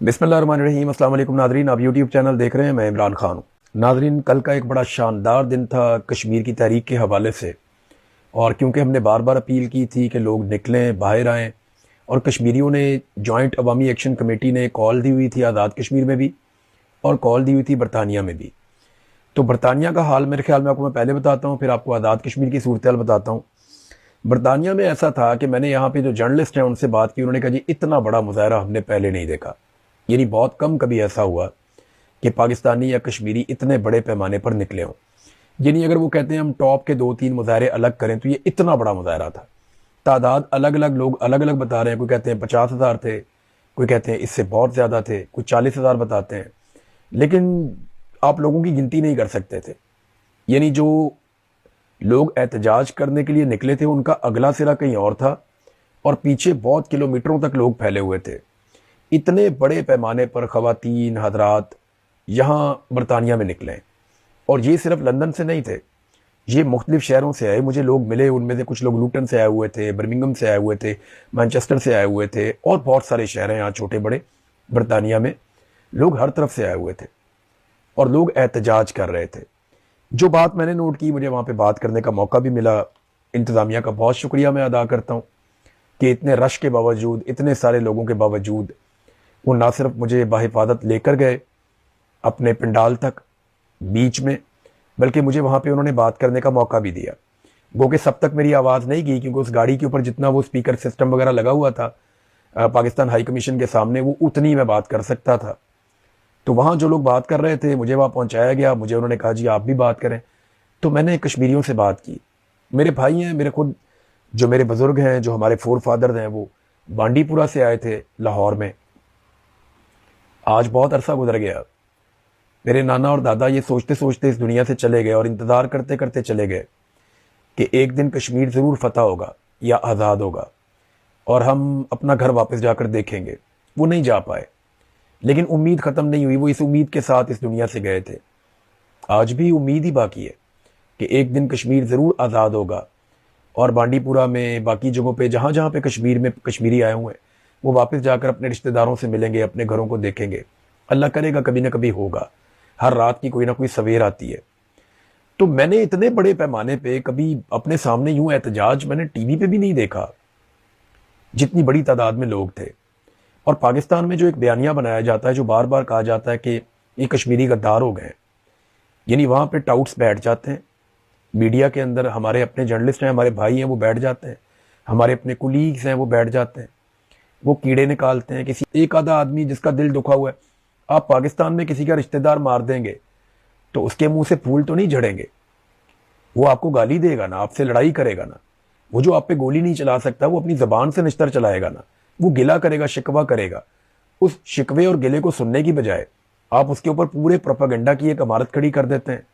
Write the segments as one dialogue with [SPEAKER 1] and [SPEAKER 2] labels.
[SPEAKER 1] बिस्मिल्लाहिर्रहमानिर्रहीम। अस्सलाम वालेकुम नादरीन, आप यूट्यूब चैनल देख रहे हैं। मैं इमरान खान हूँ। नादरीन, कल का एक बड़ा शानदार दिन था कश्मीर की तहरीक के हवाले से, और क्योंकि हमने बार बार अपील की थी कि लोग निकलें, बाहर आएँ, और कश्मीरियों ने जॉइंट अवामी एक्शन कमेटी ने कॉल दी हुई थी आज़ाद कश्मीर में भी और कॉल दी हुई थी बरतानिया में भी। तो बरतानिया का हाल मेरे ख्याल में आपको मैं पहले बताता हूँ, फिर आपको आज़ाद कश्मीर की सूरत हाल बताता हूँ। बरतानिया में ऐसा था कि मैंने यहाँ पे जो जर्नलिस्ट हैं उनसे बात की, उन्होंने कहा जी इतना बड़ा मुजाहरा हमने पहले नहीं देखा। यानी बहुत कम कभी ऐसा हुआ कि पाकिस्तानी या कश्मीरी इतने बड़े पैमाने पर निकले हों। यानी अगर वो कहते हैं हम टॉप के 2-3 मुजाहरे अलग करें तो ये इतना बड़ा मुजाहरा था। तादाद अलग अलग लोग अलग अलग बता रहे हैं, कोई कहते हैं 50,000 थे, कोई कहते हैं इससे बहुत ज़्यादा थे, कोई 40,000 बताते हैं, लेकिन आप लोगों की गिनती नहीं कर सकते थे। यानी जो लोग एहतजाज करने के लिए निकले थे उनका अगला सिरा कहीं और था और पीछे बहुत किलोमीटरों तक लोग फैले हुए थे। इतने बड़े पैमाने पर ख़वातीन हजरात यहाँ बरतानिया में निकले, और ये सिर्फ लंदन से नहीं थे, ये मुख्तलिफ शहरों से आए। मुझे लोग मिले, उनमें से कुछ लोग लूटन से आए हुए थे, बर्मिंघम से आए हुए थे, मैनचेस्टर से आए हुए थे, और बहुत सारे शहर हैं यहाँ छोटे बड़े बरतानिया में। लोग हर तरफ से आए हुए थे और लोग एहतजाज कर रहे थे। जो बात मैंने नोट की, मुझे वहाँ पे बात करने का मौका भी मिला। इंतज़ामिया का बहुत शुक्रिया मैं अदा करता हूँ कि इतने रश के बावजूद, इतने सारे लोगों के बावजूद वो ना सिर्फ मुझे बाहिफाजत लेकर गए अपने पंडाल तक बीच में, बल्कि मुझे वहाँ पे उन्होंने बात करने का मौका भी दिया। गो कि सब तक मेरी आवाज़ नहीं गई, क्योंकि उस गाड़ी के ऊपर जितना वो स्पीकर सिस्टम वगैरह लगा हुआ था पाकिस्तान हाई कमीशन के सामने, वो उतनी मैं बात कर सकता था। तो वहाँ जो लोग बात कर रहे थे मुझे वहाँ पहुँचाया गया, मुझे उन्होंने कहा जी आप भी बात करें। तो मैंने कश्मीरियों से बात की। मेरे भाई हैं, मेरे खुद जो मेरे बुज़ुर्ग हैं, जो हमारे फोर फादर हैं, वो बांडीपुरा से आए थे लाहौर में। आज बहुत अरसा गुजर गया। मेरे नाना और दादा ये सोचते सोचते इस दुनिया से चले गए और इंतज़ार करते करते चले गए कि एक दिन कश्मीर ज़रूर फतह होगा या आज़ाद होगा और हम अपना घर वापस जाकर देखेंगे। वो नहीं जा पाए, लेकिन उम्मीद ख़त्म नहीं हुई। वो इस उम्मीद के साथ इस दुनिया से गए थे। आज भी उम्मीद ही बाकी है कि एक दिन कश्मीर ज़रूर आज़ाद होगा, और बांडीपुरा में, बाकी जगहों पे जहाँ जहाँ पे कश्मीर में कश्मीरी आए हुए हैं, वो वापस जाकर अपने रिश्तेदारों से मिलेंगे, अपने घरों को देखेंगे। अल्लाह करेगा कभी ना कभी होगा। हर रात की कोई ना कोई सवेर आती है। तो मैंने इतने बड़े पैमाने पे कभी अपने सामने यूं एहतजाज मैंने टीवी पे भी नहीं देखा, जितनी बड़ी तादाद में लोग थे। और पाकिस्तान में जो एक बयानिया बनाया जाता है, जो बार बार कहा जाता है कि ये कश्मीरी गद्दार हो गए, यानी वहाँ पे टाउट्स बैठ जाते हैं मीडिया के अंदर, हमारे अपने जर्नलिस्ट हैं, हमारे भाई हैं, वो बैठ जाते हैं, हमारे अपने कुलीग्स हैं, वो बैठ जाते हैं, वो कीड़े निकालते हैं। किसी एक आधा आदमी जिसका दिल दुखा हुआ है, आप पाकिस्तान में किसी का रिश्तेदार मार देंगे तो उसके मुंह से फूल तो नहीं झड़ेंगे। वो आपको गाली देगा ना, आपसे लड़ाई करेगा ना। वो जो आप पे गोली नहीं चला सकता, वो अपनी जबान से निश्तर चलाएगा ना। वो गिला करेगा, शिकवा करेगा। उस शिकवे और गिले को सुनने की बजाय आप उसके ऊपर पूरे प्रोपेगेंडा की एक इमारत खड़ी कर देते हैं।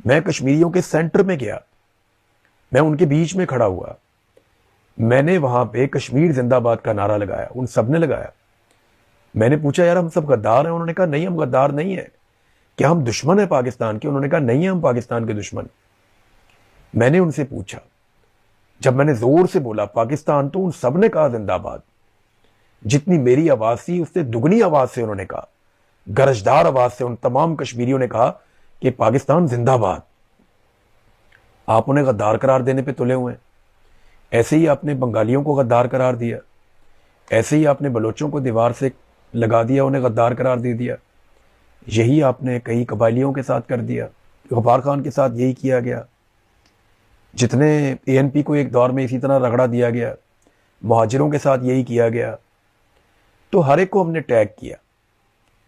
[SPEAKER 1] मैं कश्मीरियों के सेंटर में गया, मैं उनके बीच में खड़ा हुआ, मैंने वहां पे कश्मीर जिंदाबाद का नारा लगाया, उन सब ने लगाया। मैंने पूछा यार हम सब गद्दार हैं? उन्होंने कहा नहीं हम गद्दार नहीं है। क्या हम दुश्मन है पाकिस्तान के? उन्होंने कहा नहीं है हम पाकिस्तान के दुश्मन। मैंने उनसे पूछा, जब मैंने जोर से बोला पाकिस्तान, तो उन सब ने कहा जिंदाबाद। जितनी मेरी आवाज थी उससे दुगनी आवाज से उन्होंने कहा, गरजदार आवाज से उन तमाम कश्मीरियों ने कहा कि पाकिस्तान जिंदाबाद। आप उन्हें गद्दार करार देने पे तुले हुए हैं। ऐसे ही आपने बंगालियों को गद्दार करार दिया, ऐसे ही आपने बलोचों को दीवार से लगा दिया, उन्हें गद्दार करार दे दिया। यही आपने कई कबाइलियों के साथ कर दिया। गफ्फार खान के साथ यही किया गया। जितने एएनपी को एक दौर में इसी तरह रगड़ा दिया गया, मुहाजिरों के साथ यही किया गया। तो हर एक को हमने टैग किया,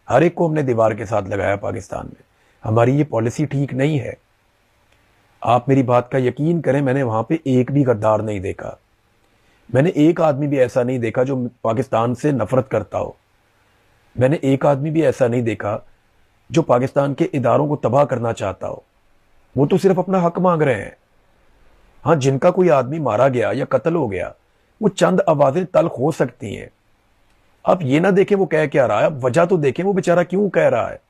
[SPEAKER 1] हर एक को हमने दीवार के साथ लगाया पाकिस्तान में। हमारी ये पॉलिसी ठीक नहीं है। आप मेरी बात का यकीन करें, मैंने वहां पे एक भी गद्दार नहीं देखा। मैंने एक आदमी भी ऐसा नहीं देखा जो पाकिस्तान से नफरत करता हो। मैंने एक आदमी भी ऐसा नहीं देखा जो पाकिस्तान के इदारों को तबाह करना चाहता हो। वो तो सिर्फ अपना हक मांग रहे हैं। हाँ, जिनका कोई आदमी मारा गया या कत्ल हो गया, वो चंद आवाजें तल्ख हो सकती हैं। आप ये ना देखें वो कह क्या रहा है, आप वजह तो देखें वो बेचारा क्यों कह रहा है।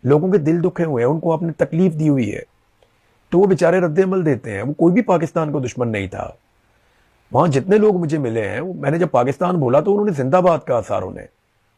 [SPEAKER 1] लोगों के दिल दुखे हुए हैं, उनको आपने तकलीफ दी हुई है, तो वो बेचारे रद्द अमल देते हैं। वो कोई भी पाकिस्तान को दुश्मन नहीं था। वहां जितने लोग मुझे मिले हैं, मैंने जब पाकिस्तान बोला तो उन्होंने जिंदाबाद कहा सारों ने।